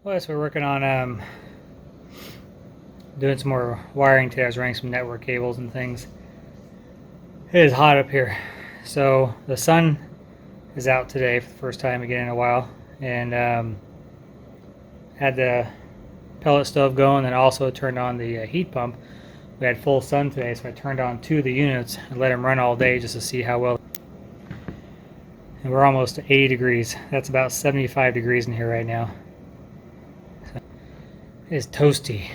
Well, so we're working on doing some more wiring today. I was running some network cables and things. It is hot up here. So the sun is out today for the first time again in a while, and had the pellet stove going, and also turned on the heat pump. We had full sun today, so I turned on 2 of the units and let them run all day just to see how well. And we're almost to 80 degrees. That's about 75 degrees in here right now. So it is toasty.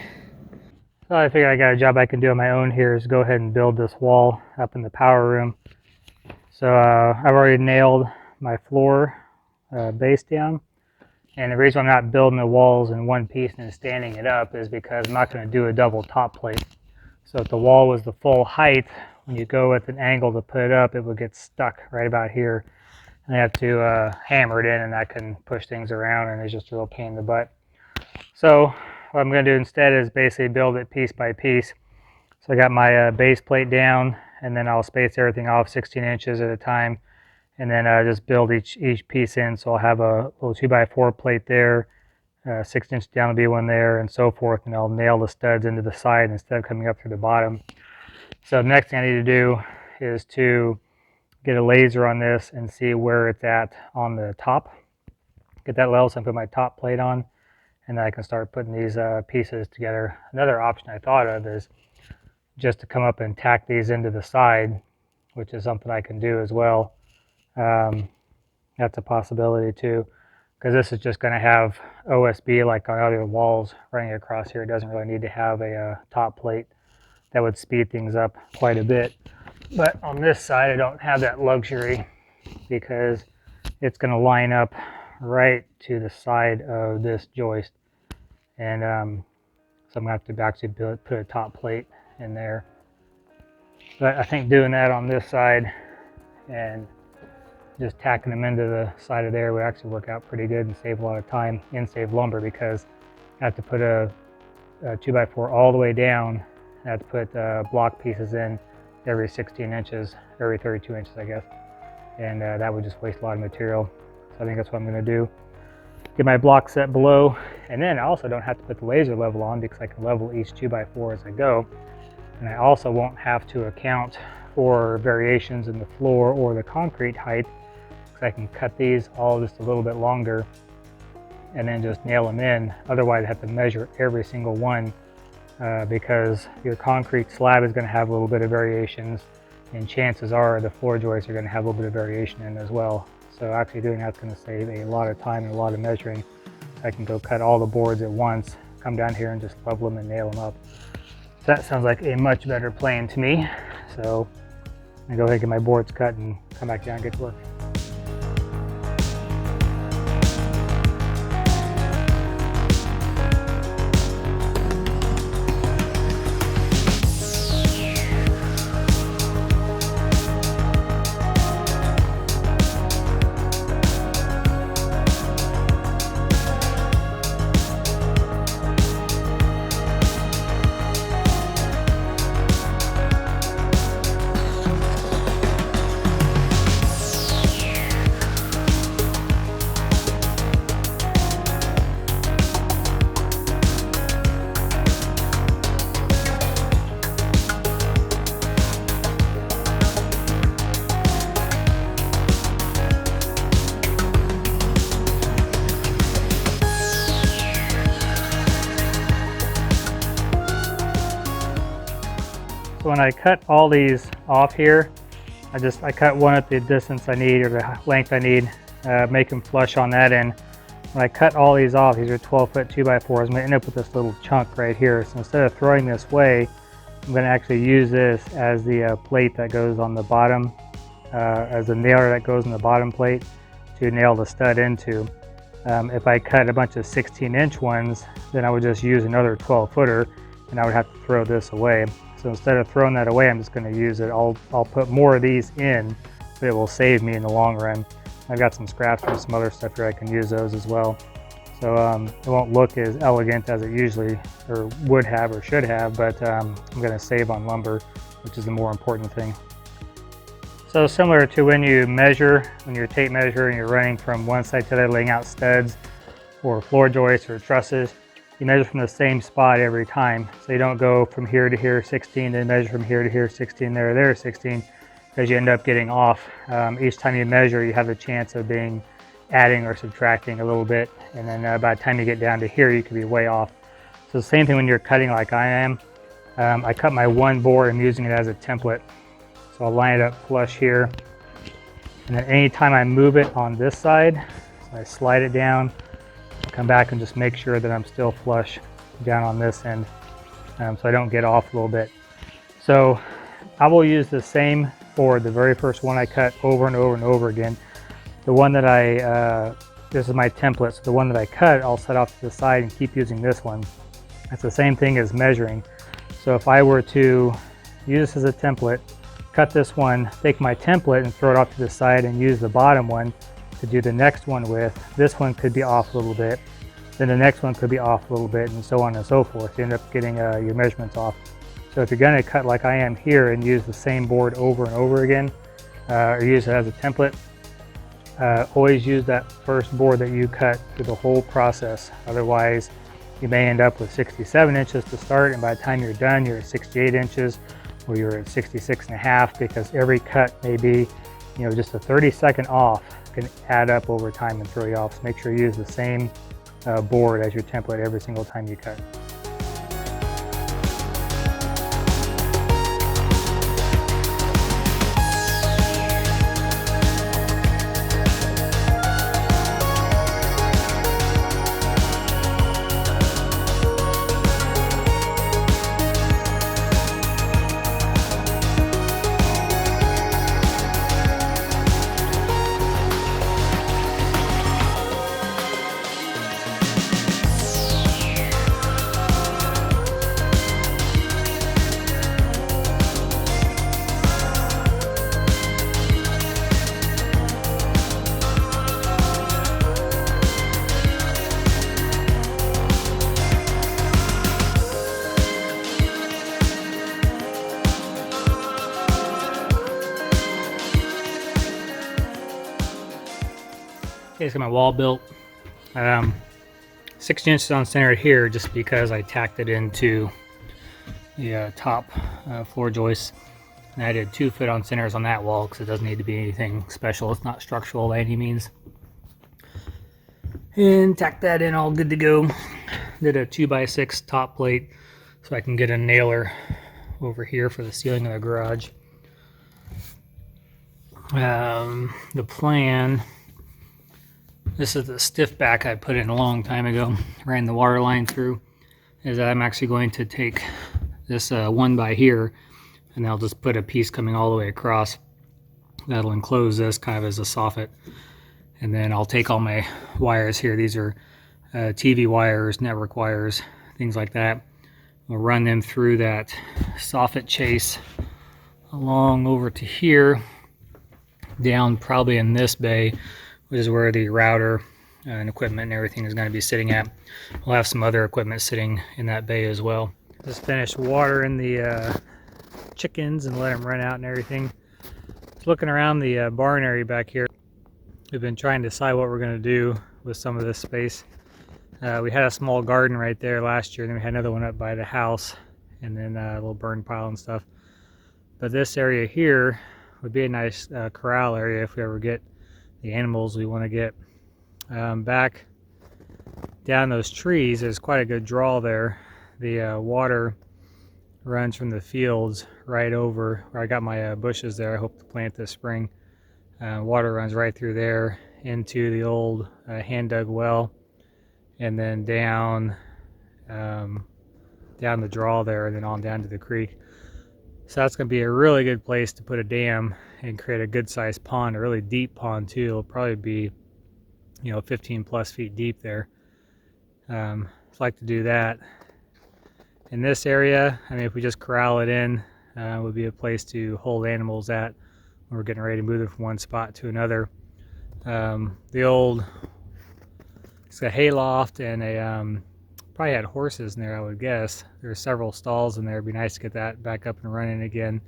So I figured I got a job I can do on my own here is go ahead and build this wall up in the power room. So I've already nailed my floor base down. And the reason I'm not building the walls in one piece and standing it up is because I'm not going to do a double top plate. So if the wall was the full height, when you go at an angle to put it up, it would get stuck right about here. And I have to hammer it in, and that can push things around, and it's just a real pain in the butt. So what I'm going to do instead is basically build it piece by piece. So I got my base plate down, and then I'll space everything off 16 inches at a time, and then just build each piece in. So I'll have a little 2x4 plate there, 6 inch down will be one there, and so forth, and I'll nail the studs into the side instead of coming up through the bottom. So the next thing I need to do is to get a laser on this and see where it's at on the top. Get that level so I can put my top plate on, and then I can start putting these pieces together. Another option I thought of is just to come up and tack these into the side, which is something I can do as well. That's a possibility too, because this is just going to have OSB like on other walls running across here. It doesn't really need to have a top plate. That would speed things up quite a bit. But on this side, I don't have that luxury because it's going to line up right to the side of this joist. And so I'm going to have to actually put a top plate in there. But I think doing that on this side and just tacking them into the side of there would actually work out pretty good and save a lot of time and save lumber, because I have to put a 2x4 all the way down. I have to put block pieces in every 16 inches, every 32 inches, I guess. And that would just waste a lot of material. So I think that's what I'm going to do. Get my block set below, and then I also don't have to put the laser level on because I can level each 2x4 as I go. And I also won't have to account for variations in the floor or the concrete height, because I can cut these all just a little bit longer and then just nail them in. Otherwise I have to measure every single one, because your concrete slab is going to have a little bit of variations, and chances are the floor joists are going to have a little bit of variation in as well. So actually doing that's going to save a lot of time and a lot of measuring. I can go cut all the boards at once, come down here and just level them and nail them up. So that sounds like a much better plan to me. So I'm going to go ahead and get my boards cut and come back down and get to work. So when I cut all these off here, I cut one at the distance I need, or the length I need, make them flush on that end. When I cut all these off, these are 12-foot 2x4s, I'm going to end up with this little chunk right here. So instead of throwing this away, I'm going to actually use this as the plate that goes on the bottom, as the nailer that goes in the bottom plate to nail the stud into. If I cut a bunch of 16-inch ones, then I would just use another 12-footer, and I would have to throw this away. So instead of throwing that away, I'm just going to use it. I'll put more of these in, but it will save me in the long run. I've got some scraps from some other stuff here. I can use those as well. So it won't look as elegant as it usually or would have or should have, but I'm going to save on lumber, which is the more important thing. So similar to when you measure, when you're tape measure and you're running from one side to the other, laying out studs, or floor joists or trusses, you measure from the same spot every time. So you don't go from here to here 16, then measure from here to here 16, there 16, because you end up getting off. Each time you measure, you have the chance of being adding or subtracting a little bit, and then by the time you get down to here, you could be way off. So the same thing when you're cutting like I am. I cut my one board, I'm using it as a template. So I'll line it up flush here. And then anytime I move it on this side, so I slide it down, come back and just make sure that I'm still flush down on this end, so I don't get off a little bit. So I will use the same board, the very first one I cut, over and over and over again. The one that this is my template, so the one that I cut, I'll set off to the side and keep using this one. It's the same thing as measuring. So if I were to use this as a template, cut this one, take my template and throw it off to the side and use the bottom one to do the next one with, this one could be off a little bit, then the next one could be off a little bit, and so on and so forth. You end up getting your measurements off. So if you're going to cut like I am here and use the same board over and over again, or use it as a template, always use that first board that you cut through the whole process. Otherwise, you may end up with 67 inches to start, and by the time you're done, you're at 68 inches, or you're at 66 and a half, because every cut may be, just a 30-second off can add up over time and throw you off. So make sure you use the same board as your template every single time you cut. Okay, so my wall built 6 inches on center here, just because I tacked it into the top floor joists, and I did 2 foot on centers on that wall because it doesn't need to be anything special. It's not structural by any means. And tacked that in all good to go. Did a 2x6 top plate so I can get a nailer over here for the ceiling of the garage. The plan. This is the stiff back I put in a long time ago, ran the water line through, is that I'm actually going to take this one by here, and I'll just put a piece coming all the way across that'll enclose this kind of as a soffit. And then I'll take all my wires here, these are TV wires, network wires, things like that. We'll run them through that soffit chase along over to here, down probably in this bay, which is where the router and equipment and everything is going to be sitting at. We'll have some other equipment sitting in that bay as well. Just finished watering the chickens and let them run out and everything. Just looking around the barn area back here, we've been trying to decide what we're going to do with some of this space. We had a small garden right there last year, and then we had another one up by the house, and then a little burn pile and stuff. But this area here would be a nice corral area if we ever get the animals we want to get. Back down those trees, there's quite a good draw there. The water runs from the fields right over where I got my bushes there. I hope to plant this spring. Water runs right through there into the old hand dug well, and then down the draw there, and then on down to the creek. So that's going to be a really good place to put a dam and create a good sized pond, a really deep pond too. It'll probably be 15 plus feet deep there. I'd like to do that. In this area, I mean, if we just corral it in, would be a place to hold animals at when we're getting ready to move them from one spot to another. It's a hay loft and a probably had horses in there, I would guess. There are several stalls in there. It'd be nice to get that back up and running again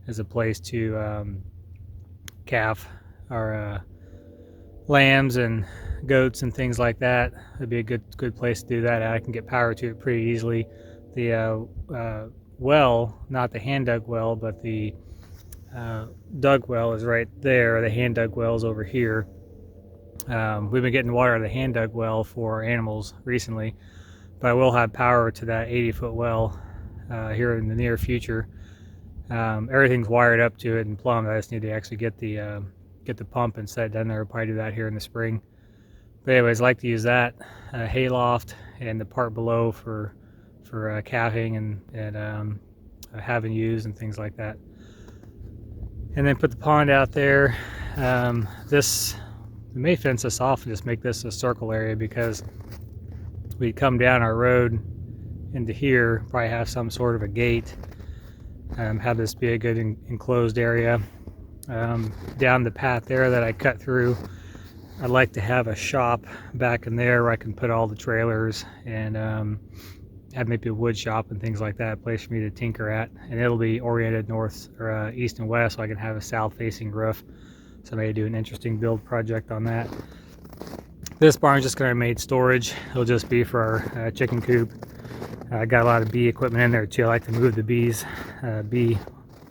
as a place to calf our lambs and goats and things like that, it'd be a good place to do that. I can get power to it pretty easily. The well, not the hand dug well, but the dug well is right there. The hand dug well is over here. We've been getting water out of the hand dug well for animals recently, but I will have power to that 80-foot well here in the near future. Everything's wired up to it and plumbed. I just need to actually get the pump and set it down there. I'll probably do that here in the spring. But anyways, I like to use that hayloft and the part below for calving and having ewes and things like that. And then put the pond out there. We may fence this off and just make this a circle area, because we come down our road into here, probably have some sort of a gate, have this be a good enclosed area. Down the path there that I cut through, I'd like to have a shop back in there where I can put all the trailers and have maybe a wood shop and things like that, a place for me to tinker at. And it'll be oriented north or east and west, so I can have a south facing roof. So I may do an interesting build project on that. This barn's just going to be made storage. It'll just be for our chicken coop. I got a lot of bee equipment in there too. I like to move the bee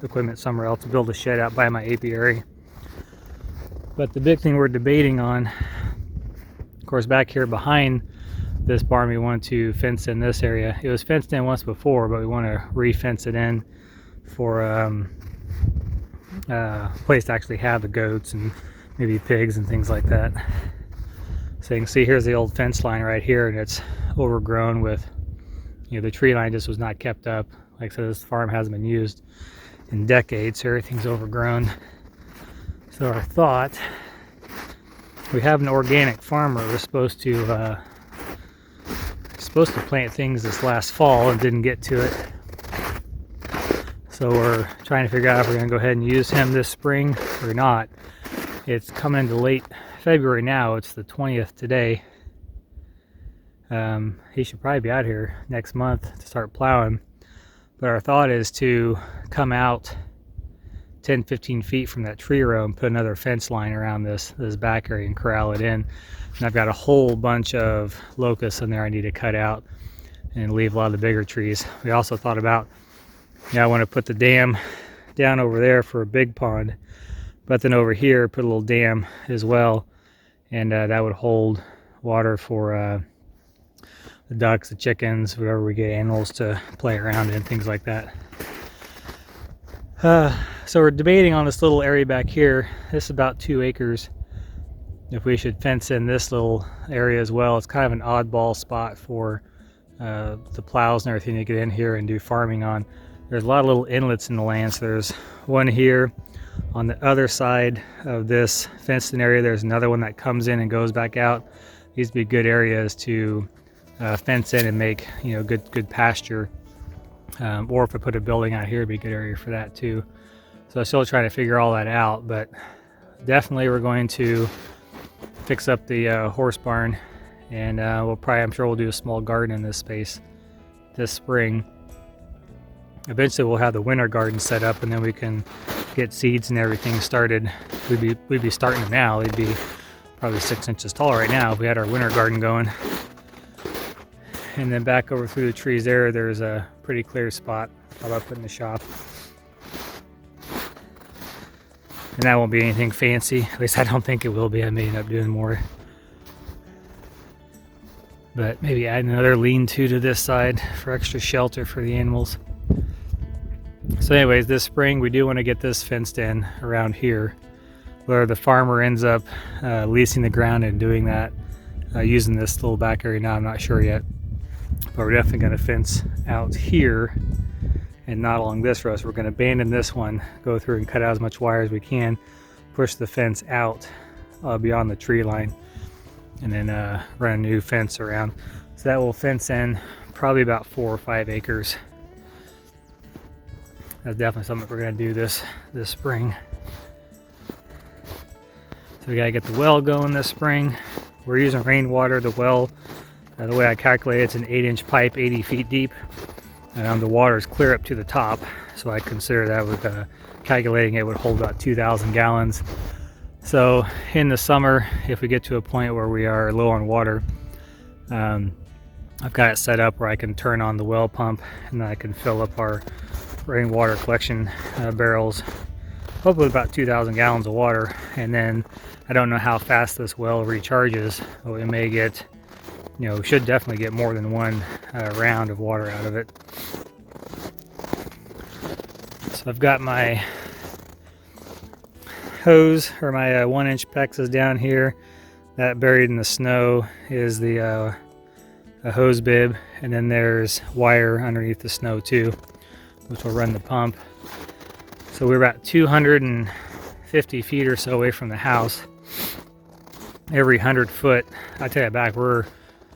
equipment somewhere else, to build a shed out by my apiary. But the big thing we're debating on, of course, back here behind this barn, we want to fence in this area. It was fenced in once before, but we want to re-fence it in for place to actually have the goats and maybe pigs and things like that. So you can see here's the old fence line right here, and it's overgrown with, the tree line just was not kept up. Like I said, this farm hasn't been used in decades, so everything's overgrown. So our thought, we have an organic farmer who's supposed to plant things this last fall and didn't get to it. So we're trying to figure out if we're going to go ahead and use him this spring or not. It's coming into late February now. It's the 20th today. He should probably be out here next month to start plowing. But our thought is to come out 10-15 feet from that tree row and put another fence line around this back area and corral it in. And I've got a whole bunch of locusts in there I need to cut out and leave a lot of the bigger trees. We also thought about, I want to put the dam down over there for a big pond, but then over here put a little dam as well, and that would hold water for the ducks, the chickens, whatever we get animals to play around in, things like that. So we're debating on this little area back here. This is about 2 acres. If we should fence in this little area as well. It's kind of an oddball spot for the plows and everything to get in here and do farming on. There's a lot of little inlets in the land. So there's one here on the other side of this fenced in area. There's another one that comes in and goes back out. These would be good areas to fence in and make good pasture. Or if I put a building out here, it'd be a good area for that too. So I'm still trying to figure all that out, but definitely we're going to fix up the horse barn, and I'm sure we'll do a small garden in this space this spring. Eventually we'll have the winter garden set up, and then we can get seeds and everything started. We'd be starting them now. They'd be probably 6 inches tall right now if we had our winter garden going. And then back over through the trees there's a pretty clear spot about putting the shop. And that won't be anything fancy. At least I don't think it will be. I may end up doing more. But maybe add another lean-to to this side for extra shelter for the animals. So anyways, this spring we do want to get this fenced in around here. Whether the farmer ends up leasing the ground and doing that, using this little back area now, I'm not sure yet. But we're definitely going to fence out here and not along this row. So we're going to abandon this one, go through and cut out as much wire as we can, push the fence out beyond the tree line, and then run a new fence around. So that will fence in probably about 4 or 5 acres. That's definitely something we're going to do this spring. So we got to get the well going this spring. We're using rainwater. The well, the way I calculate it's an 8-inch pipe, 80 feet deep. The water is clear up to the top, so I consider that with calculating it would hold about 2,000 gallons. So in the summer, if we get to a point where we are low on water, I've got it set up where I can turn on the well pump and then I can fill up our rainwater collection barrels, hopefully about 2,000 gallons of water. And then I don't know how fast this well recharges, but we may get, should definitely get more than one round of water out of it. So I've got my hose, or my 1-inch PEX is down here. That buried in the snow is the a hose bib, and then there's wire underneath the snow too, which will run the pump. So we're about 250 feet or so away from the house. Every 100 foot, I take that back, we're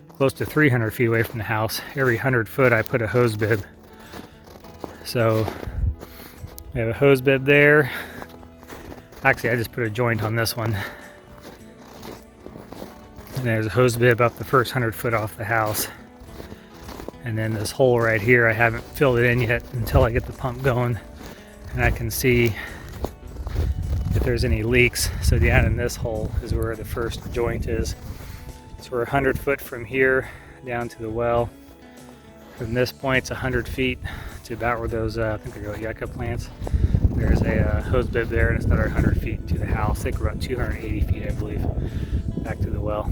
close to 300 feet away from the house. Every 100 foot I put a hose bib. So we have a hose bib there. Actually, I just put a joint on this one. And there's a hose bib up the first 100 foot off the house. And then this hole right here, I haven't filled it in yet until I get the pump going. And I can see if there's any leaks. So down in this hole is where the first joint is. So we're 100 foot from here down to the well. From this point, it's 100 feet to about where those, I think they're yucca plants. There's a hose bib there, and it's another 100 feet to the house. I think we're about 280 feet, I believe, back to the well.